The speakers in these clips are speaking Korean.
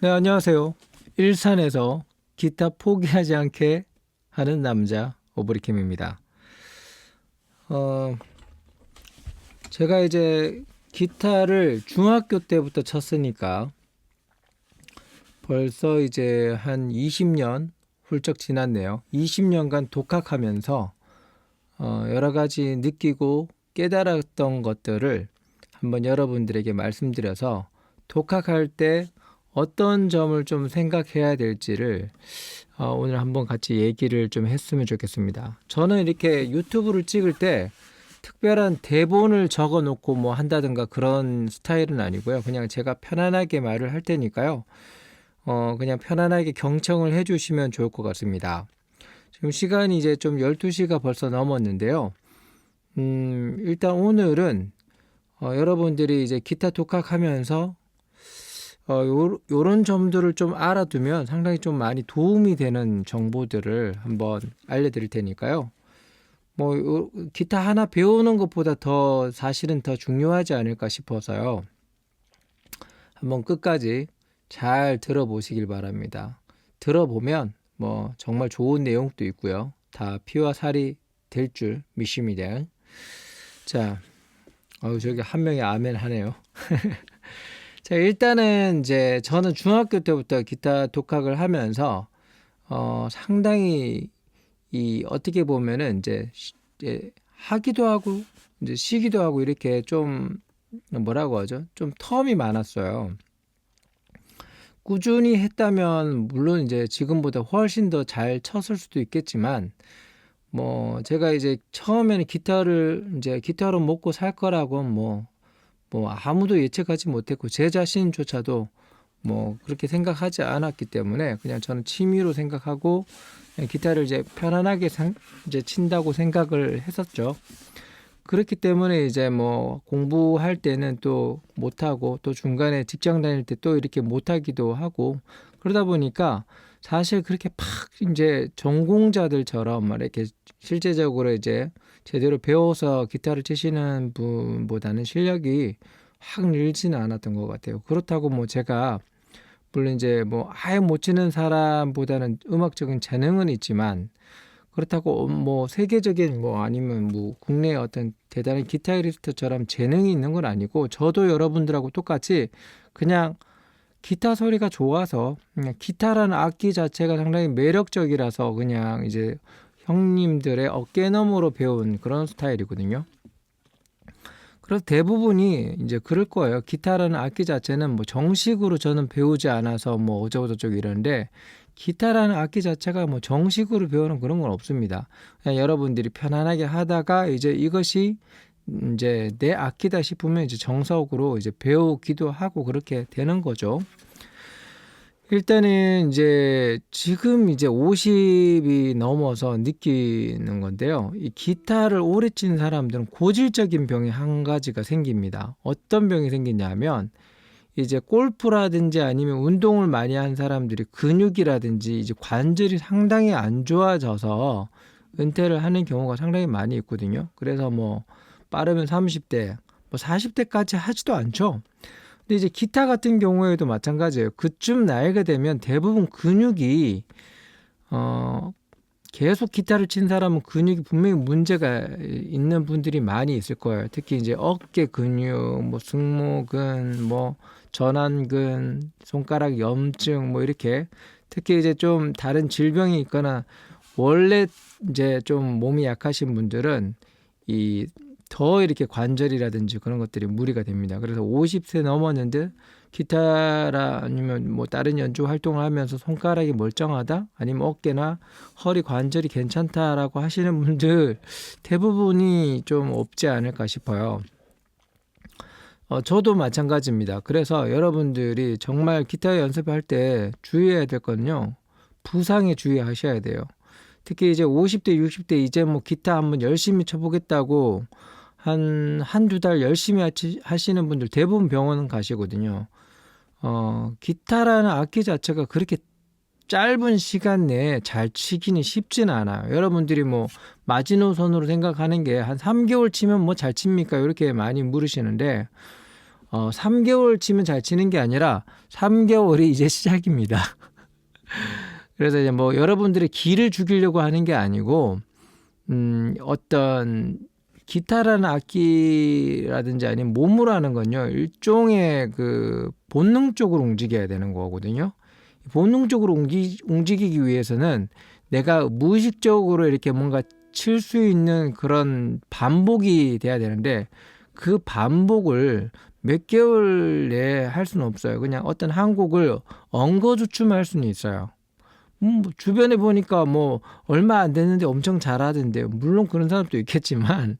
네, 안녕하세요. 일산에서 기타 포기하지 않게 하는 남자 오브리캠입니다. 어, 제가 이제 기타를 중학교 때부터 쳤으니까 벌써 이제 한 20년 훌쩍 지났네요. 20년간 독학하면서 여러 가지 느끼고 깨달았던 것들을 한번 여러분들에게 말씀드려서 독학할 때 어떤 점을 좀 생각해야 될지를 오늘 한번 같이 얘기를 좀 했으면 좋겠습니다. 저는 이렇게 유튜브를 찍을 때 특별한 대본을 적어 놓고 뭐 한다든가 그런 스타일은 아니고요. 그냥 제가 편안하게 말을 할 테니까요. 그냥 편안하게 경청을 해주시면 좋을 것 같습니다. 지금 시간이 이제 좀 12시가 벌써 넘었는데요. 일단 오늘은 여러분들이 이제 기타 독학하면서 요런 점들을 좀 알아두면 상당히 좀 많이 도움이 되는 정보들을 한번 알려드릴 테니까요. 기타 하나 배우는 것보다 더 사실은 더 중요하지 않을까 싶어서요. 한번 끝까지 잘 들어보시길 바랍니다. 들어보면 정말 좋은 내용도 있고요. 다 피와 살이 될 줄 믿습니다. 자, 저기 한 명이 아멘 하네요. 자, 일단은 이제 저는 중학교 때부터 기타 독학을 하면서 상당히 어떻게 보면은 이제 하기도 하고 이제 쉬기도 하고 이렇게 좀 뭐라고 하죠? 좀 텀이 많았어요. 꾸준히 했다면 물론 이제 지금보다 훨씬 더 잘 쳤을 수도 있겠지만 제가 이제 처음에는 기타로 먹고 살 거라고 아무도 예측하지 못했고 제 자신조차도 그렇게 생각하지 않았기 때문에 그냥 저는 취미로 생각하고 그냥 기타를 이제 편안하게 이제 친다고 생각을 했었죠. 그렇기 때문에 이제 공부할 때는 또 못하고 또 중간에 직장 다닐 때 또 이렇게 못하기도 하고 그러다 보니까 사실 그렇게 팍 이제 전공자들처럼 이렇게 실제적으로 이제 제대로 배워서 기타를 치시는 분보다는 실력이 확 늘지는 않았던 것 같아요. 그렇다고 제가 물론 이제 아예 못 치는 사람보다는 음악적인 재능은 있지만 그렇다고 세계적인 아니면 국내의 어떤 대단한 기타리스트처럼 재능이 있는 건 아니고 저도 여러분들하고 똑같이 그냥 기타 소리가 좋아서 그냥 기타라는 악기 자체가 상당히 매력적이라서 그냥 이제 형님들의 어깨너머로 배운 그런 스타일이거든요. 그래서 대부분이 이제 그럴 거예요. 기타라는 악기 자체는 정식으로 저는 배우지 않아서 어쩌고저쩌고 이러는데 기타라는 악기 자체가 정식으로 배우는 그런 건 없습니다. 그냥 여러분들이 편안하게 하다가 이제 이것이 이제 내 악기다 싶으면 이제 정석으로 이제 배우기도 하고 그렇게 되는 거죠. 일단은 이제 지금 이제 50이 넘어서 느끼는 건데요. 이 기타를 오래 친 사람들은 고질적인 병이 한 가지가 생깁니다. 어떤 병이 생기냐면 이제 골프라든지 아니면 운동을 많이 한 사람들이 근육이라든지 이제 관절이 상당히 안 좋아져서 은퇴를 하는 경우가 상당히 많이 있거든요. 그래서 빠르면 30대, 40대까지 하지도 않죠. 근데 이제 기타 같은 경우에도 마찬가지예요. 그쯤 나이가 되면 대부분 근육이 계속 기타를 친 사람은 근육이 분명히 문제가 있는 분들이 많이 있을 거예요. 특히 이제 어깨 근육, 승모근, 전완근, 손가락 염증 이렇게 특히 이제 좀 다른 질병이 있거나 원래 이제 좀 몸이 약하신 분들은 더 이렇게 관절이라든지 그런 것들이 무리가 됩니다. 그래서 50세 넘었는데 기타라 아니면 다른 연주 활동을 하면서 손가락이 멀쩡하다 아니면 어깨나 허리 관절이 괜찮다라고 하시는 분들 대부분이 좀 없지 않을까 싶어요. 저도 마찬가지입니다. 그래서 여러분들이 정말 기타 연습할 때 주의해야 될 건요. 부상에 주의하셔야 돼요. 특히 이제 50대, 60대 이제 기타 한번 열심히 쳐보겠다고 한두 달 열심히 하시는 분들 대부분 병원 가시거든요. 기타라는 악기 자체가 그렇게 짧은 시간 내에 잘 치기는 쉽지는 않아요. 여러분들이 마지노선으로 생각하는 게 한 3개월 치면 잘 칩니까? 이렇게 많이 물으시는데 3개월 치면 잘 치는 게 아니라 3개월이 이제 시작입니다. 그래서 이제 뭐 여러분들의 기를 죽이려고 하는 게 아니고 어떤 기타라는 악기라든지 아니면 몸으로 하는 건요, 일종의 그 본능적으로 움직여야 되는 거거든요. 본능적으로 움직이기 위해서는 내가 무의식적으로 이렇게 뭔가 칠 수 있는 그런 반복이 돼야 되는데, 그 반복을 몇 개월 내에 할 수는 없어요. 그냥 어떤 한 곡을 엉거주춤할 수는 있어요. 주변에 보니까 뭐 얼마 안 됐는데 엄청 잘하던데요. 물론 그런 사람도 있겠지만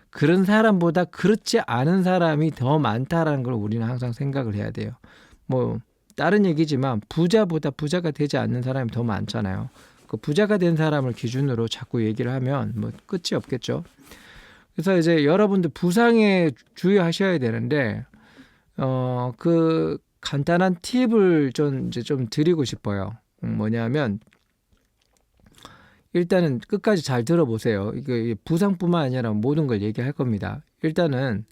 그런 사람보다 그렇지 않은 사람이 더 많다라는 걸 우리는 항상 생각을 해야 돼요. 뭐 다른 얘기지만 부자보다 부자가 되지 않는 사람이 더 많잖아요. 그 부자가 된 사람을 기준으로 자꾸 얘기를 하면 뭐 끝이 없겠죠. 그래서 이제 여러분들 부상에 주의하셔야 되는데 그 간단한 팁을 좀 드리고 싶어요. 뭐냐면 일단은 끝까지 잘 들어보세요. 이게 부상뿐만 아니라 모든 걸 얘기할 겁니다. 일단은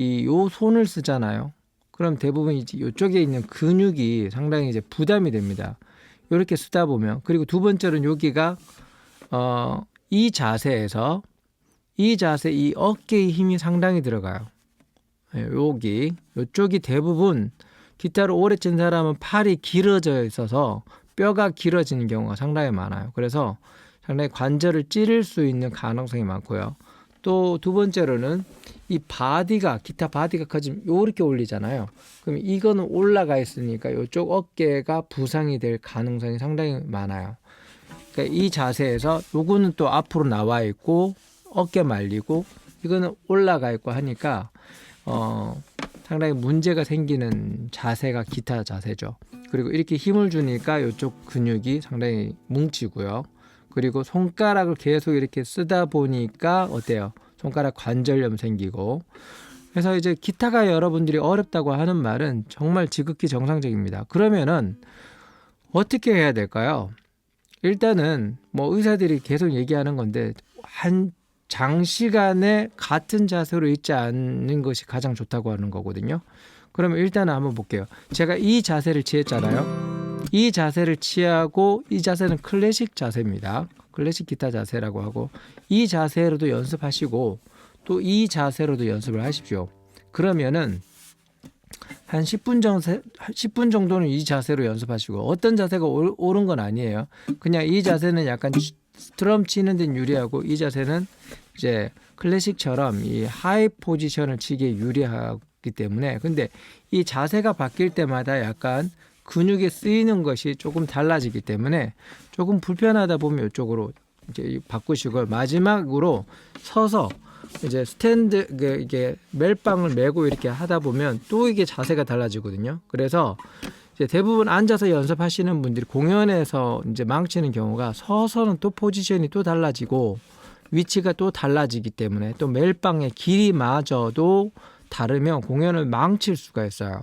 요 손을 쓰잖아요. 그럼 대부분 이제 이쪽에 있는 근육이 상당히 이제 부담이 됩니다. 이렇게 쓰다 보면, 그리고 두 번째로는 여기가 이 자세에서 이 어깨의 힘이 상당히 들어가요. 이쪽이 대부분 기타를 오래 친 사람은 팔이 길어져 있어서 뼈가 길어지는 경우가 상당히 많아요. 그래서 상당히 관절을 찌를 수 있는 가능성이 많고요. 또 두 번째로는 이 기타 바디가 커지면 이렇게 올리잖아요. 그럼 이거는 올라가 있으니까 이쪽 어깨가 부상이 될 가능성이 상당히 많아요. 그러니까 이 자세에서 요거는 또 앞으로 나와 있고 어깨 말리고 이거는 올라가 있고 하니까 상당히 문제가 생기는 자세가 기타 자세죠. 그리고 이렇게 힘을 주니까 이쪽 근육이 상당히 뭉치고요. 그리고 손가락을 계속 이렇게 쓰다 보니까 어때요? 손가락 관절염 생기고. 그래서 이제 기타가 여러분들이 어렵다고 하는 말은 정말 지극히 정상적입니다. 그러면은 어떻게 해야 될까요? 일단은 뭐 의사들이 계속 얘기하는 건데 한 장시간에 같은 자세로 있지 않는 것이 가장 좋다고 하는 거거든요. 그러면 일단은 한번 볼게요. 제가 이 자세를 취했잖아요. 이 자세를 취하고, 이 자세는 클래식 자세입니다. 클래식 기타 자세라고 하고, 이 자세로도 연습하시고 또 이 자세로도 연습을 하십시오. 그러면은 한 10분 정도는 이 자세로 연습하시고, 어떤 자세가 옳은 건 아니에요. 그냥 이 자세는 약간 드럼 치는 데는 유리하고, 이 자세는 이제 클래식처럼 이 하이 포지션을 치기에 유리하기 때문에, 근데 이 자세가 바뀔 때마다 약간 근육에 쓰이는 것이 조금 달라지기 때문에 조금 불편하다 보면 이쪽으로 이제 바꾸시고, 마지막으로 서서 이제 스탠드, 이게 멜빵을 메고 이렇게 하다 보면 또 이게 자세가 달라지거든요. 그래서 이제 대부분 앉아서 연습하시는 분들이 공연에서 이제 망치는 경우가, 서서는 또 포지션이 또 달라지고 위치가 또 달라지기 때문에, 또 멜빵의 길이마저도 다르면 공연을 망칠 수가 있어요.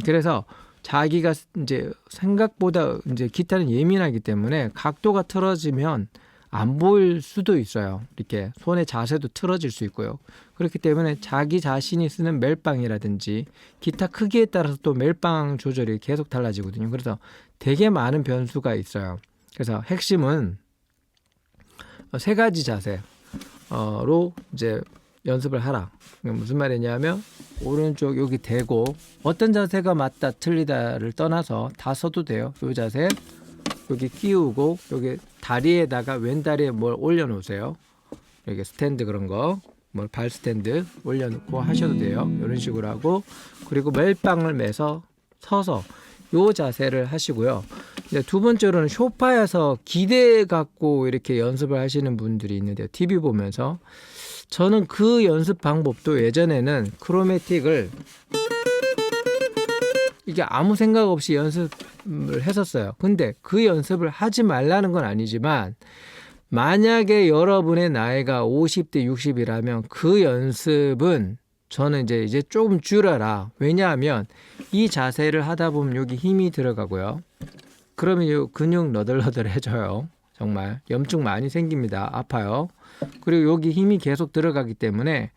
그래서 자기가 이제 생각보다 이제 기타는 예민하기 때문에 각도가 틀어지면 안 보일 수도 있어요. 이렇게 손의 자세도 틀어질 수 있고요. 그렇기 때문에 자기 자신이 쓰는 멜빵이라든지 기타 크기에 따라서 또 멜빵 조절이 계속 달라지거든요. 그래서 되게 많은 변수가 있어요. 그래서 핵심은 세 가지 자세로 이제 연습을 하라. 무슨 말이냐면, 오른쪽 여기 대고, 어떤 자세가 맞다 틀리다를 떠나서 다 써도 돼요. 이 자세 여기 끼우고, 여기 다리에다가 왼다리에 뭘 올려놓으세요. 여기 스탠드, 그런 거, 뭐 발 스탠드 올려놓고 하셔도 돼요. 이런 식으로 하고, 그리고 멜빵을 매서 서서 요 자세를 하시고요. 이제 두 번째로는 소파에서 기대 갖고 이렇게 연습을 하시는 분들이 있는데요. TV 보면서. 저는 그 연습 방법도 예전에는 크로매틱을 이게 아무 생각 없이 연습을 했었어요. 근데 그 연습을 하지 말라는 건 아니지만, 만약에 여러분의 나이가 50대 60이라면 그 연습은 저는 이제 조금 줄여라. 왜냐하면 이 자세를 하다 보면 여기 힘이 들어가고요. 그러면 이 근육 너덜너덜해져요. 정말 염증 많이 생깁니다. 아파요. 그리고 여기 힘이 계속 들어가기 때문에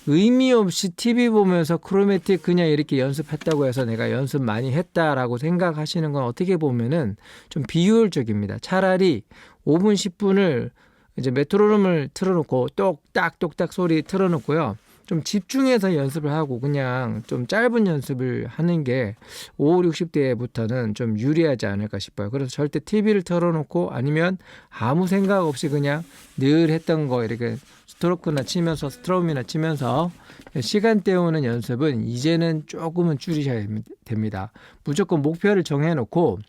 의미 없이 TV 보면서 크로매틱 그냥 이렇게 연습했다고 해서 내가 연습 많이 했다라고 생각하시는 건 어떻게 보면은 좀 비효율적입니다. 차라리 5분, 10분을 이제 메트로놈을 틀어놓고 똑딱 소리 틀어놓고요. 좀 집중해서 연습을 하고 그냥 좀 짧은 연습을 하는 게 50, 60대부터는 좀 유리하지 않을까 싶어요. 그래서 절대 TV를 틀어놓고 아니면 아무 생각 없이 그냥 늘 했던 거 이렇게 스트롬이나 치면서 시간 때우는 연습은 이제는 조금은 줄이셔야 됩니다. 무조건 목표를 정해놓고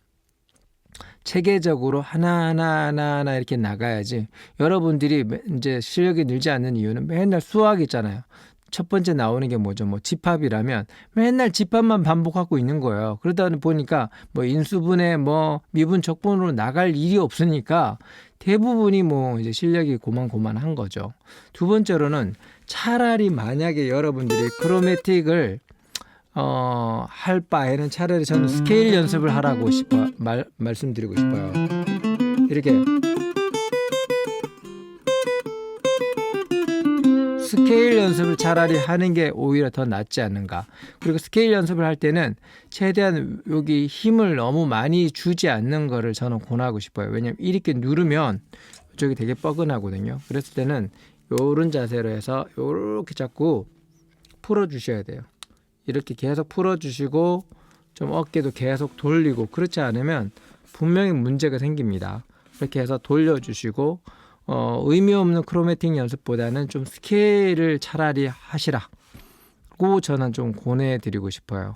체계적으로 하나하나 이렇게 나가야지. 여러분들이 이제 실력이 늘지 않는 이유는 맨날 수학 있잖아요. 첫 번째 나오는 게 뭐죠? 뭐 집합이라면 맨날 집합만 반복하고 있는 거예요. 그러다 보니까 뭐 인수분해 뭐 미분 척분으로 나갈 일이 없으니까 대부분이 뭐 이제 실력이 고만고만한 거죠. 두 번째로는 차라리 만약에 여러분들이 크로매틱을 할 바에는 차라리 저는 스케일 연습을 하라고 말씀드리고 싶어요. 이렇게 스케일 연습을 차라리 하는 게 오히려 더 낫지 않는가. 그리고 스케일 연습을 할 때는 최대한 여기 힘을 너무 많이 주지 않는 거를 저는 권하고 싶어요. 왜냐면 이렇게 누르면 이쪽이 되게 뻐근하거든요. 그랬을 때는 요런 자세로 해서 요렇게 자꾸 풀어주셔야 돼요. 이렇게 계속 풀어주시고 좀 어깨도 계속 돌리고 그렇지 않으면 분명히 문제가 생깁니다. 이렇게 해서 돌려주시고 의미 없는 크로매틱 연습보다는 좀 스케일을 차라리 하시라고 저는 좀 권해드리고 싶어요.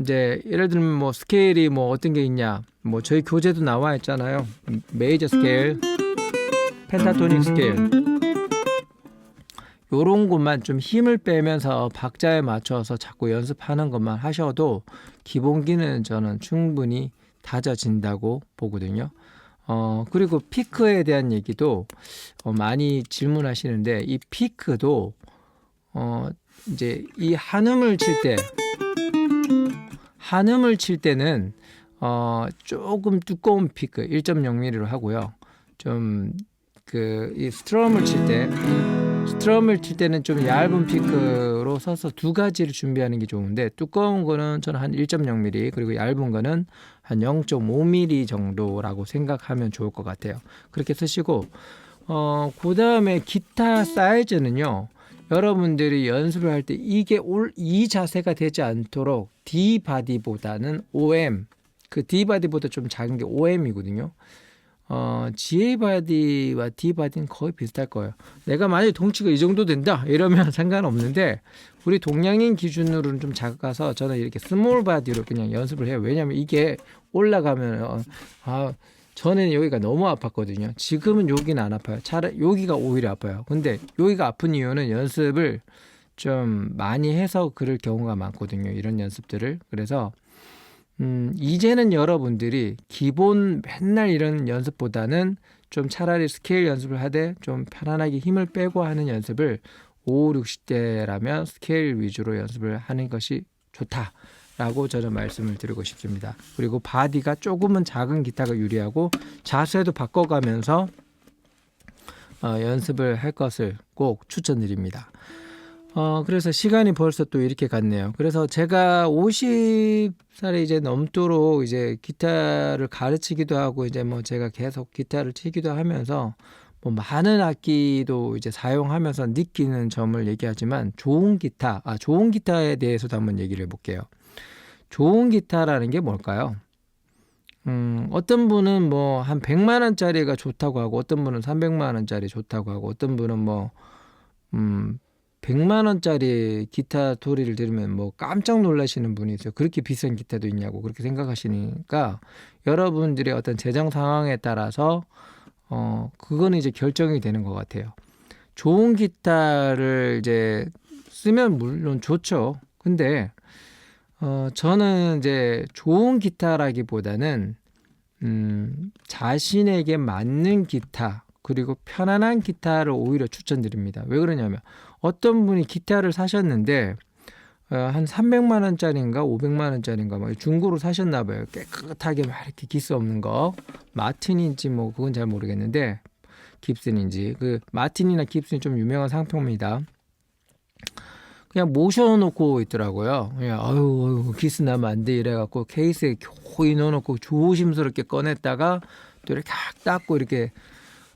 이제 예를 들면 뭐 스케일이 뭐 어떤 게 있냐, 뭐 저희 교재도 나와 있잖아요. 메이저 스케일, 펜타토닉 스케일. 요런 것만 좀 힘을 빼면서 박자에 맞춰서 자꾸 연습하는 것만 하셔도 기본기는 저는 충분히 다져진다고 보거든요. 그리고 피크에 대한 얘기도 많이 질문하시는데 이 피크도 이제 이 한음을 칠 때는 조금 두꺼운 피크 1.0mm로 하고요. 좀 이 스트럼을 칠 때는 좀 얇은 피크로 서서 두 가지를 준비하는 게 좋은데 두꺼운 거는 저는 한 1.0mm 그리고 얇은 거는 한 0.5mm 정도라고 생각하면 좋을 것 같아요. 그렇게 쓰시고 그 다음에 기타 사이즈는요. 여러분들이 연습을 할 때 이게 이 자세가 되지 않도록 D바디보다는 OM 그 D바디보다 좀 작은 게 OM이거든요. GA바디와 D바디는 거의 비슷할 거예요. 내가 만약에 덩치가 이 정도 된다 이러면 상관없는데 우리 동양인 기준으로는 좀 작아서 저는 이렇게 스몰 바디로 그냥 연습을 해요. 왜냐하면 이게 올라가면 전에는 여기가 너무 아팠거든요. 지금은 여기는 안 아파요. 차라리 여기가 오히려 아파요. 근데 여기가 아픈 이유는 연습을 좀 많이 해서 그럴 경우가 많거든요. 이런 연습들을. 그래서 이제는 여러분들이 기본 맨날 이런 연습보다는 좀 차라리 스케일 연습을 하되 좀 편안하게 힘을 빼고 하는 연습을 50, 60대라면 스케일 위주로 연습을 하는 것이 좋다라고 저는 말씀을 드리고 싶습니다. 그리고 바디가 조금은 작은 기타가 유리하고 자세도 바꿔가면서 연습을 할 것을 꼭 추천드립니다. 그래서 시간이 벌써 또 이렇게 갔네요. 그래서 제가 50살이 이제 넘도록 이제 기타를 가르치기도 하고 이제 뭐 제가 계속 기타를 치기도 하면서 뭐 많은 악기도 이제 사용하면서 느끼는 점을 얘기하지만 좋은 기타에 대해서도 한번 얘기를 해볼게요. 좋은 기타라는 게 뭘까요? 어떤 분은 뭐 한 100만 원짜리가 좋다고 하고 어떤 분은 300만 원짜리 좋다고 하고 어떤 분은 뭐 100만 원짜리 기타 소리를 들으면 뭐 깜짝 놀라시는 분이 있어요. 그렇게 비싼 기타도 있냐고 그렇게 생각하시니까 여러분들의 어떤 재정 상황에 따라서 그거는 이제 결정이 되는 것 같아요. 좋은 기타를 이제 쓰면 물론 좋죠. 근데 저는 이제 좋은 기타라기보다는 자신에게 맞는 기타 그리고 편안한 기타를 오히려 추천드립니다. 왜 그러냐면 어떤 분이 기타를 사셨는데 한 300만 원짜리인가 500만 원짜리인가 막 중고로 사셨나 봐요. 깨끗하게 막 이렇게 기스 없는 거 마틴인지 뭐 그건 잘 모르겠는데 깁슨인지. 그 마틴이나 깁슨이 좀 유명한 상표입니다. 그냥 모셔놓고 있더라고요. 그냥 아유 기스 나면 안 돼 이래갖고 케이스에 교이 넣어놓고 조심스럽게 꺼냈다가 또 이렇게 탁 닦고 이렇게.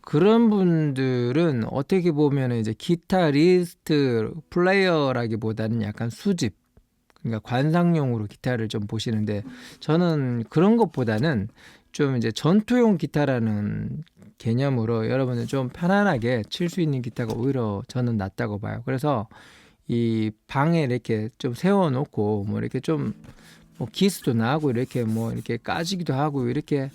그런 분들은 어떻게 보면 이제 기타리스트 플레이어라기보다는 약간 수집, 그러니까 관상용으로 기타를 좀 보시는데, 저는 그런 것보다는 좀 이제 전투용 기타라는 개념으로 여러분들 좀 편안하게 칠 수 있는 기타가 오히려 저는 낫다고 봐요. 그래서 이 방에 이렇게 좀 세워놓고 뭐 이렇게 좀 뭐 기스도 나고 이렇게 뭐 이렇게 까지기도 하고 이렇게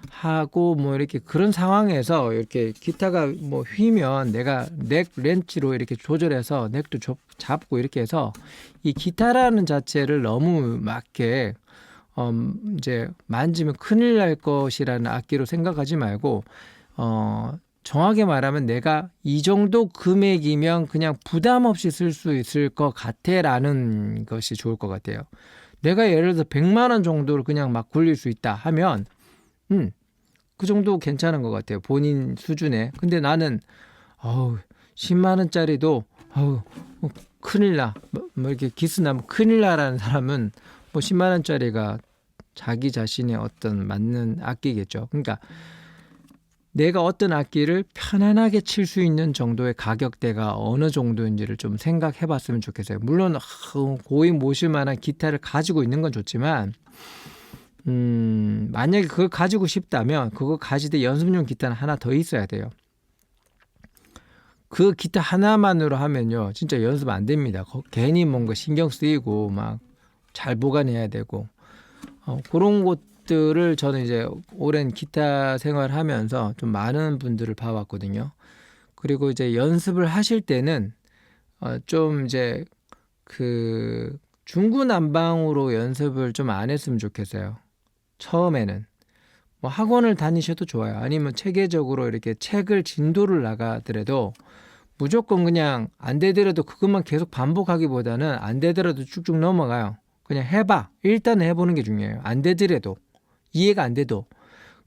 하고 뭐 이렇게 그런 상황에서 이렇게 기타가 뭐 휘면 내가 넥 렌치로 이렇게 조절해서 넥도 잡고 이렇게 해서 이 기타라는 자체를 너무 막게 이제 만지면 큰일 날 것이라는 악기로 생각하지 말고 정확하게 말하면 내가 이 정도 금액이면 그냥 부담 없이 쓸 수 있을 것 같아라는 것이 좋을 것 같아요. 내가 예를 들어서 100만 원 정도를 그냥 막 굴릴 수 있다 하면 그 정도 괜찮은 것 같아요. 본인 수준에. 근데 나는 10만 원짜리도 큰일 나. 뭐 이렇게 기스 나면 큰일 나라는 사람은 뭐 10만 원짜리가 자기 자신의 어떤 맞는 악기겠죠. 그러니까 내가 어떤 악기를 편안하게 칠 수 있는 정도의 가격대가 어느 정도인지를 좀 생각해 봤으면 좋겠어요. 물론 고이 모실 만한 기타를 가지고 있는 건 좋지만 만약에 그걸 가지고 싶다면 그거 가지되 연습용 기타는 하나 더 있어야 돼요. 그 기타 하나만으로 하면요 진짜 연습 안 됩니다. 괜히 뭔가 신경 쓰이고 막 잘 보관해야 되고 그런 것들을 저는 이제 오랜 기타 생활을 하면서 좀 많은 분들을 봐왔거든요. 그리고 이제 연습을 하실 때는 좀 이제 그 중구난방으로 연습을 좀 안 했으면 좋겠어요. 처음에는 뭐 학원을 다니셔도 좋아요. 아니면 체계적으로 이렇게 책을 진도를 나가더라도 무조건 그냥 안 되더라도 그것만 계속 반복하기보다는 안 되더라도 쭉쭉 넘어가요. 그냥 해봐. 일단 해보는 게 중요해요. 안 되더라도 이해가 안 돼도.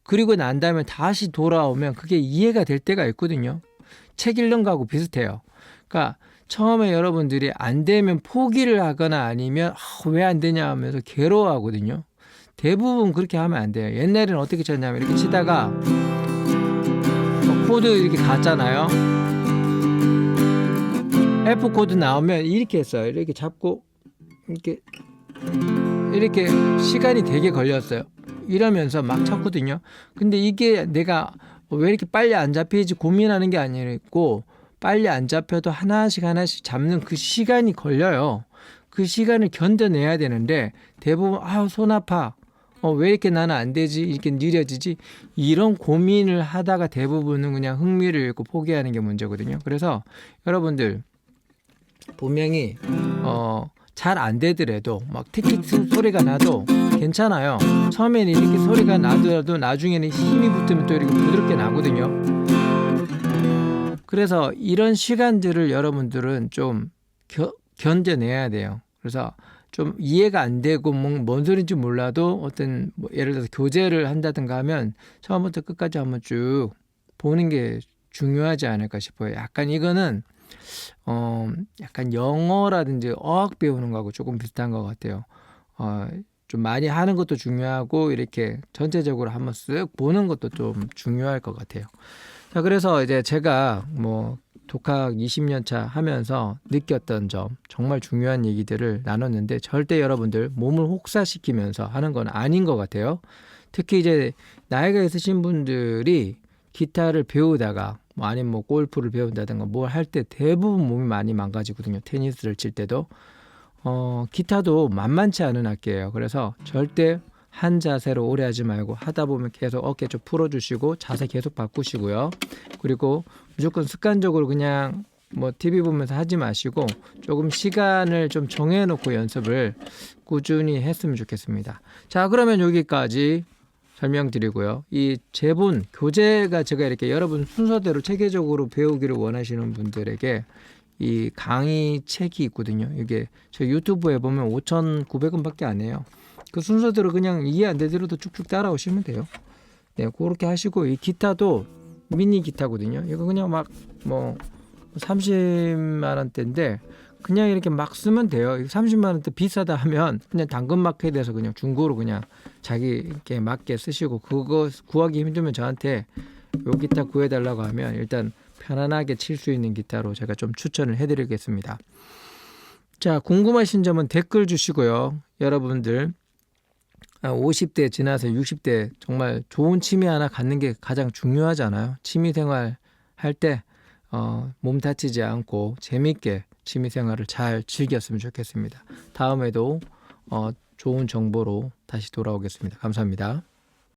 그리고 난 다음에 다시 돌아오면 그게 이해가 될 때가 있거든요. 책 읽는 거하고 비슷해요. 그러니까 처음에 여러분들이 안 되면 포기를 하거나 아니면 왜 안 되냐 하면서 괴로워하거든요. 대부분 그렇게 하면 안 돼요. 옛날에는 어떻게 쳤냐면 이렇게 치다가 코드 이렇게 갔잖아요. F 코드 나오면 이렇게 했어요. 이렇게 잡고 이렇게 시간이 되게 걸렸어요. 이러면서 막 쳤거든요. 근데 이게 내가 왜 이렇게 빨리 안 잡히지 고민하는 게 아니고 빨리 안 잡혀도 하나씩 잡는 그 시간이 걸려요. 그 시간을 견뎌내야 되는데 대부분 손 아파. 왜 이렇게 나는 안 되지? 이렇게 느려지지? 이런 고민을 하다가 대부분은 그냥 흥미를 잃고 포기하는 게 문제거든요. 그래서 여러분들 분명히 잘 안 되더라도 막 틱틱 소리가 나도 괜찮아요. 처음에는 이렇게 소리가 나더라도 나중에는 힘이 붙으면 또 이렇게 부드럽게 나거든요. 그래서 이런 시간들을 여러분들은 좀 견뎌내야 돼요. 그래서 좀 이해가 안 되고 뭔 소리인지 몰라도 어떤 예를 들어서 교재를 한다든가 하면 처음부터 끝까지 한번 쭉 보는 게 중요하지 않을까 싶어요. 약간 이거는 약간 영어라든지 어학 배우는 거하고 조금 비슷한 것 같아요. 좀 많이 하는 것도 중요하고 이렇게 전체적으로 한번 쓱 보는 것도 좀 중요할 것 같아요. 자, 그래서 이제 제가 뭐 독학 20년 차 하면서 느꼈던 점, 정말 중요한 얘기들을 나눴는데 절대 여러분들 몸을 혹사시키면서 하는 건 아닌 것 같아요. 특히 이제 나이가 있으신 분들이 기타를 배우다가 아니면 뭐 골프를 배운다든가 뭘 할 때 대부분 몸이 많이 망가지거든요. 테니스를 칠 때도 기타도 만만치 않은 악기예요. 그래서 절대 한 자세로 오래 하지 말고 하다 보면 계속 어깨 좀 풀어주시고 자세 계속 바꾸시고요. 그리고 무조건 습관적으로 그냥 뭐 TV 보면서 하지 마시고 조금 시간을 좀 정해놓고 연습을 꾸준히 했으면 좋겠습니다. 자, 그러면 여기까지 설명드리고요. 이 제본 교재가 제가 이렇게 여러분 순서대로 체계적으로 배우기를 원하시는 분들에게 이 강의 책이 있거든요. 이게 저 유튜브에 보면 5,900원밖에 안 해요. 그 순서대로 그냥 이해 안 되더라도 쭉쭉 따라오시면 돼요. 네, 그렇게 하시고 이 기타도 미니 기타거든요. 이거 그냥 막 뭐 30만 원대인데 그냥 이렇게 막 쓰면 돼요. 30만 원대 비싸다 하면 그냥 당근마켓에서 그냥 중고로 그냥 자기께 맞게 쓰시고, 그거 구하기 힘들면 저한테 요 기타 구해달라고 하면 일단 편안하게 칠 수 있는 기타로 제가 좀 추천을 해드리겠습니다. 자, 궁금하신 점은 댓글 주시고요. 여러분들 50대 지나서 60대 정말 좋은 취미 하나 갖는 게 가장 중요하잖아요. 취미생활 할 때 몸 다치지 않고 재밌게 취미생활을 잘 즐겼으면 좋겠습니다. 다음에도 좋은 정보로 다시 돌아오겠습니다. 감사합니다.